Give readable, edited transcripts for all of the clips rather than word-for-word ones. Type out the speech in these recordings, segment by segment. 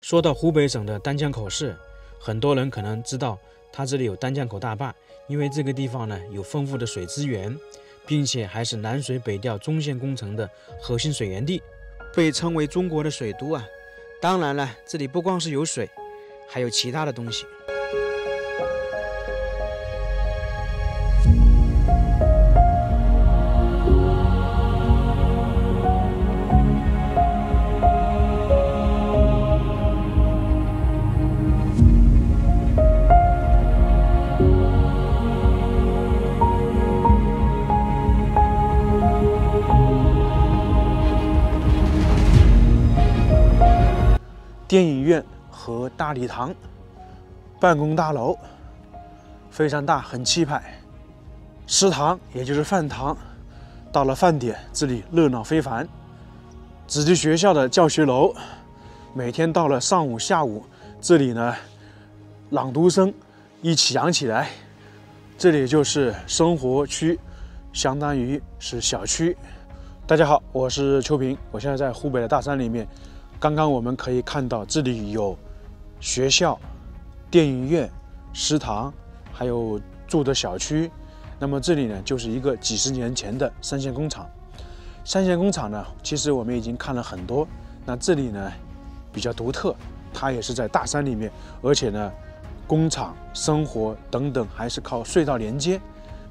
说到湖北省的丹江口市，很多人可能知道它这里有丹江口大坝，因为这个地方呢有丰富的水资源，并且还是南水北调中线工程的核心水源地，被称为中国的水都啊。当然了，这里不光是有水，还有其他的东西。电影院和大礼堂，办公大楼非常大，很气派。食堂也就是饭堂，到了饭点，这里热闹非凡。子弟学校的教学楼，每天到了上午、下午，这里呢，朗读声一起扬起来。这里就是生活区，相当于是小区。大家好，我是邱平，我现在在湖北的大山里面。刚刚我们可以看到，这里有学校、电影院、食堂，还有住的小区。那么这里呢，就是一个几十年前的三线工厂。三线工厂呢，其实我们已经看了很多。那这里呢，比较独特，它也是在大山里面，而且呢，工厂、生活等等还是靠隧道连接，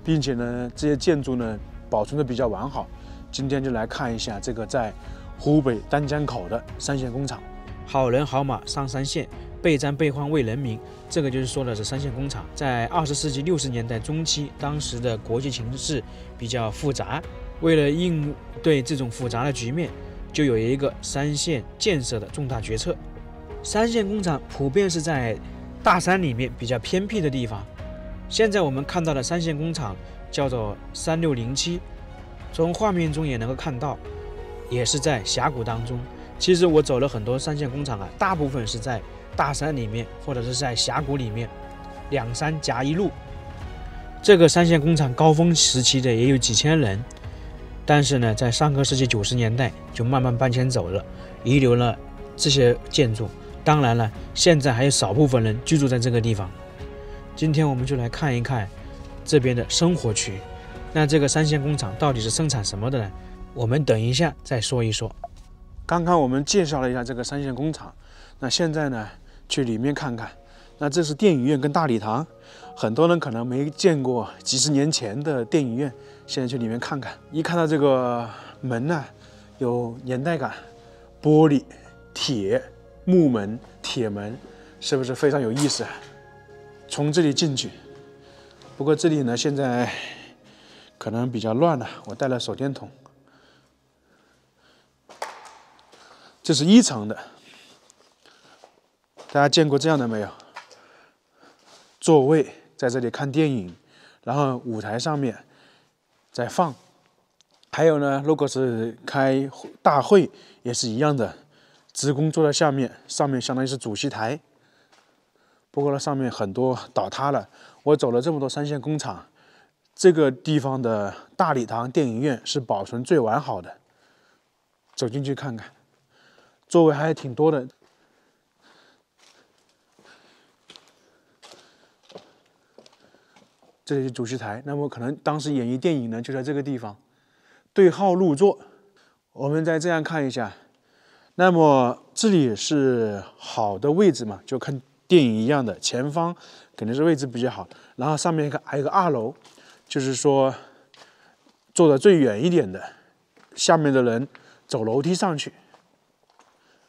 并且呢，这些建筑呢保存的比较完好。今天就来看一下这个在湖北丹江口的三线工厂。好人好马上三线，备战备荒为人民，这个就是说的是三线工厂。在20世纪60年代中期，当时的国际形势比较复杂，为了应对这种复杂的局面，就有一个三线建设的重大决策。三线工厂普遍是在大山里面比较偏僻的地方。现在我们看到的三线工厂叫做3607，从画面中也能够看到，也是在峡谷当中。其实我走了很多三线工厂啊，大部分是在大山里面，或者是在峡谷里面，两山夹一路。这个三线工厂高峰时期的也有几千人，但是呢，在上个世纪90年代就慢慢搬迁走了，遗留了这些建筑。当然了，现在还有少部分人居住在这个地方。今天我们就来看一看这边的生活区。那这个三线工厂到底是生产什么的呢？我们等一下再说一说。刚刚我们介绍了一下这个三线工厂，那现在呢，去里面看看。那这是电影院跟大礼堂，很多人可能没见过几十年前的电影院，现在去里面看看。一看到这个门呢，有年代感，玻璃、铁、木门、铁门，是不是非常有意思啊？从这里进去，不过这里呢，现在可能比较乱了，我带了手电筒。这是1层的，大家见过这样的没有？座位在这里看电影，然后舞台上面在放。还有呢，如果是开大会也是一样的，职工坐在下面，上面相当于是主席台。不过呢，上面很多倒塌了。我走了这么多三线工厂，这个地方的大礼堂电影院是保存最完好的。走进去看看。座位还挺多的，这里是主席台。那么可能当时演绎电影呢，就在这个地方，对号入座。我们再这样看一下，那么这里是好的位置嘛，就跟电影一样的，前方肯定是位置比较好。然后上面还有个2楼，就是说坐的最远一点的，下面的人走楼梯上去。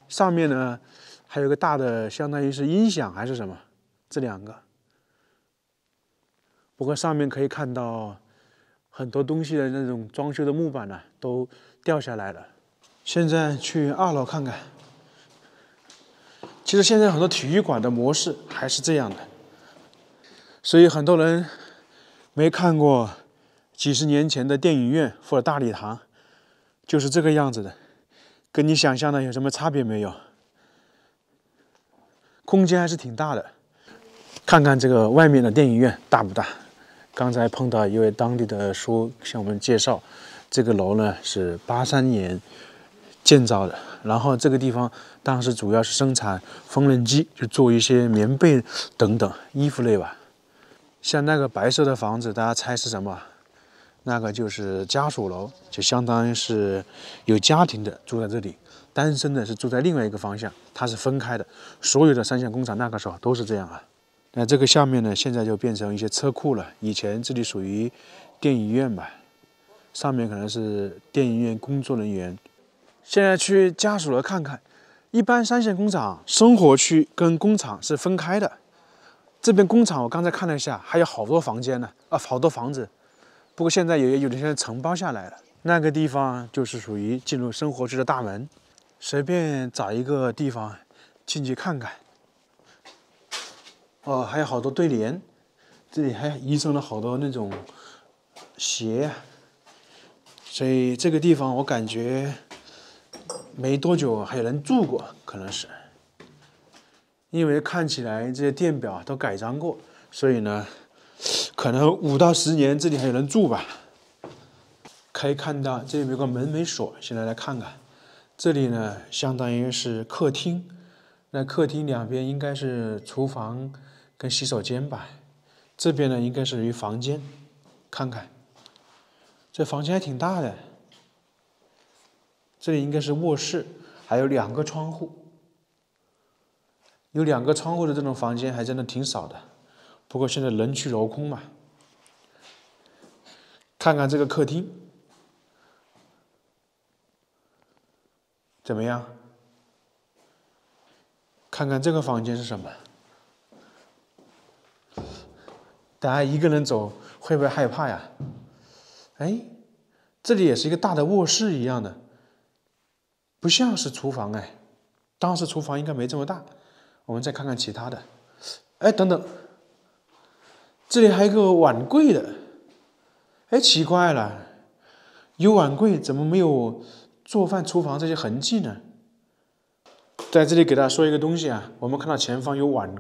上面呢还有个大的，相当于是音响还是什么，这2个。不过上面可以看到很多东西的那种装修的木板呢，都掉下来了。现在去2楼看看。其实现在很多体育馆的模式还是这样的，所以很多人没看过几十年前的电影院或者大礼堂，就是这个样子的。跟你想象的有什么差别没有？空间还是挺大的。看看这个外面的电影院大不大？刚才碰到一位当地的叔向我们介绍，这个楼呢是83年建造的。然后这个地方当时主要是生产缝纫机，就做一些棉被等等衣服类吧。像那个白色的房子，大家猜是什么？那个就是家属楼，就相当于是有家庭的住在这里，单身的是住在另外一个方向，它是分开的。所有的三线工厂那个时候都是这样啊。那这个下面呢，现在就变成一些车库了。以前这里属于电影院吧，上面可能是电影院工作人员。现在去家属楼看看，一般三线工厂生活区跟工厂是分开的。这边工厂我刚才看了一下，还有好多房间呢，好多房子。不过现在有的现在承包下来了。那个地方就是属于进入生活区的大门，随便找一个地方进去看看。哦，还有好多对联，这里还遗存了好多那种鞋，所以这个地方我感觉没多久还有人住过，可能是，因为看起来这些电表都改装过，所以呢，可能5到10年这里还有人住吧。可以看到这里有个门没锁，现在来看看，这里呢相当于是客厅，那客厅两边应该是厨房跟洗手间吧，这边呢应该是于房间，看看，这房间还挺大的，这里应该是卧室，还有2个窗户，有2个窗户的这种房间还真的挺少的，不过现在人去楼空嘛。看看这个客厅怎么样？看看这个房间是什么？大家一个人走会不会害怕呀？哎，这里也是一个大的卧室一样的，不像是厨房哎，当时厨房应该没这么大。我们再看看其他的，哎，等等，这里还有一个碗柜的，哎，奇怪了，有碗柜怎么没有做饭厨房这些痕迹呢？在这里给大家说一个东西啊，我们看到前方有碗，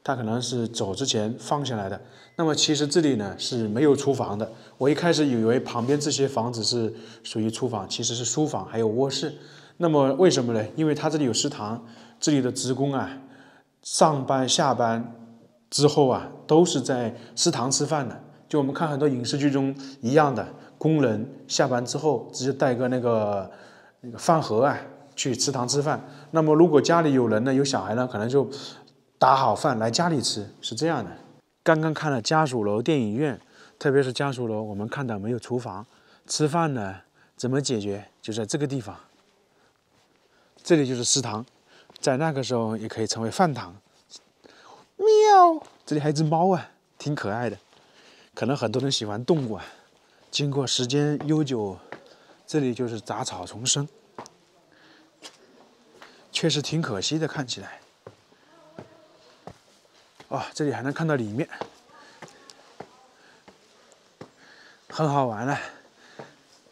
它可能是走之前放下来的。那么其实这里呢是没有厨房的。我一开始以为旁边这些房子是属于厨房，其实是书房还有卧室。那么为什么呢？因为它这里有食堂，这里的职工啊，上班下班之后啊，都是在食堂吃饭的。就我们看很多影视剧中一样的，工人下班之后直接带个那个饭盒啊去食堂吃饭。那么如果家里有人呢，有小孩呢，可能就打好饭来家里吃，是这样的。刚刚看了家属楼、电影院，特别是家属楼，我们看到没有厨房，吃饭呢怎么解决？就在这个地方，这里就是食堂，在那个时候也可以成为饭堂。喵，这里还有一只猫啊，挺可爱的。可能很多人喜欢动物啊，经过时间悠久，这里就是杂草丛生，确实挺可惜的，看起来。这里还能看到里面，很好玩了。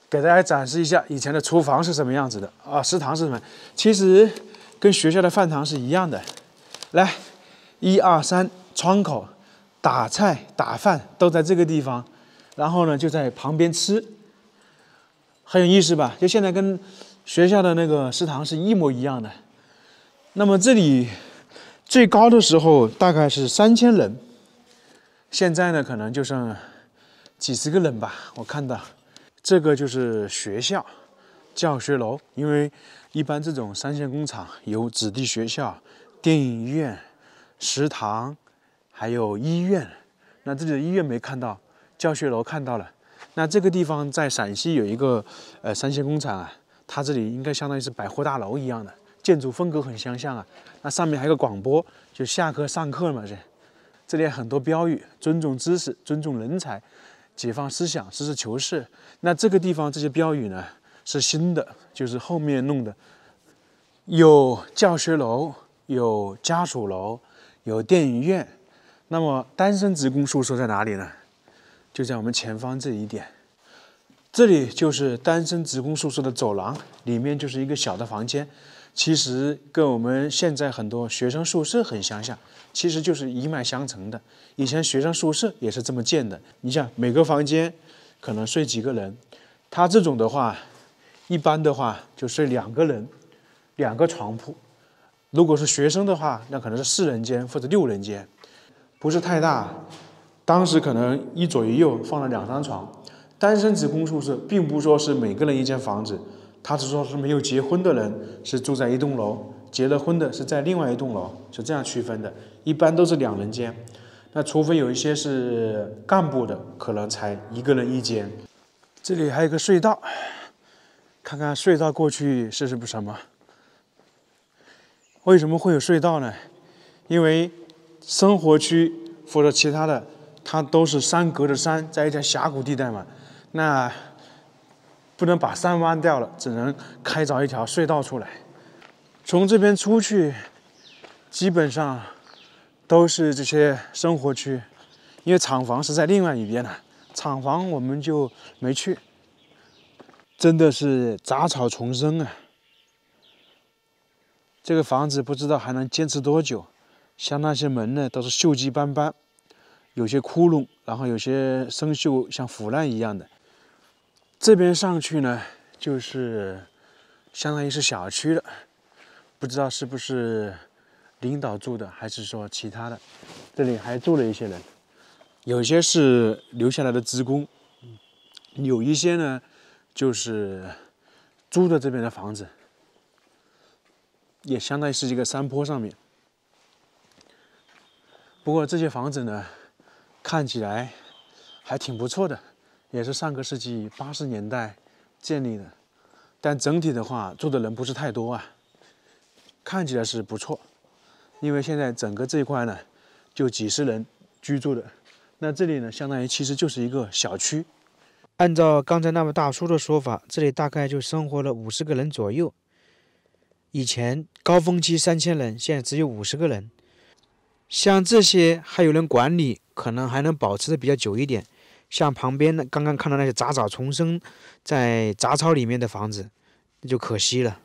给大家展示一下以前的厨房是什么样子的啊，食堂是什么？其实跟学校的饭堂是一样的。来，1、2、3，窗口打菜打饭都在这个地方，然后呢就在旁边吃，很有意思吧？就现在跟学校的那个食堂是一模一样的。那么这里最高的时候大概是3000人，现在呢可能就剩几十个人吧。我看到这个就是学校、教学楼，因为一般这种三线工厂有子弟学校、电影院、食堂，还有医院。那这里的医院没看到，教学楼看到了。那这个地方在陕西有一个三线工厂啊，它这里应该相当于是百货大楼一样的，建筑风格很相像啊。那上面还有个广播，就下课上课嘛，这里很多标语，尊重知识，尊重人才，解放思想，实事求是。那这个地方这些标语呢是新的，就是后面弄的，有教学楼，有家属楼，有电影院。那么单身职工宿舍在哪里呢？就在我们前方这一点，这里就是单身职工宿舍的走廊，里面就是一个小的房间。其实跟我们现在很多学生宿舍很相像，其实就是一脉相承的。以前学生宿舍也是这么建的，你想每个房间可能睡几个人，它这种的话一般的话就睡2个人，2个床铺。如果是学生的话，那可能是4人间或者6人间，不是太大。当时可能一左一右放了2张床。单身子公宿舍并不说是每个人一间房子，他是说是没有结婚的人是住在一栋楼，结了婚的是在另外一栋楼，是这样区分的。一般都是2人间，那除非有一些是干部的，可能才1个人1间。这里还有个隧道，看看隧道过去是什么？为什么会有隧道呢？因为生活区或者其他的，它都是山隔着山，在一条峡谷地带嘛。那不能把山挖掉了，只能开凿一条隧道出来。从这边出去，基本上都是这些生活区，因为厂房是在另外一边的，厂房我们就没去。真的是杂草丛生啊！这个房子不知道还能坚持多久，像那些门呢，都是锈迹斑斑，有些窟窿，然后有些生锈，像腐烂一样的。这边上去呢，就是相当于是小区了，不知道是不是领导住的，还是说其他的。这里还住了一些人，有些是留下来的职工，有一些呢就是租的这边的房子，也相当于是一个山坡上面。不过这些房子呢，看起来还挺不错的。也是上个世纪80年代建立的，但整体的话，住的人不是太多啊，看起来是不错。因为现在整个这一块呢，就几十人居住的，那这里呢，相当于其实就是一个小区。按照刚才那位大叔的说法，这里大概就生活了50个人左右。以前高峰期3000人，现在只有50个人。像这些还有人管理，可能还能保持的比较久一点。像旁边的刚刚看到那些杂草丛生在杂草里面的房子，那就可惜了。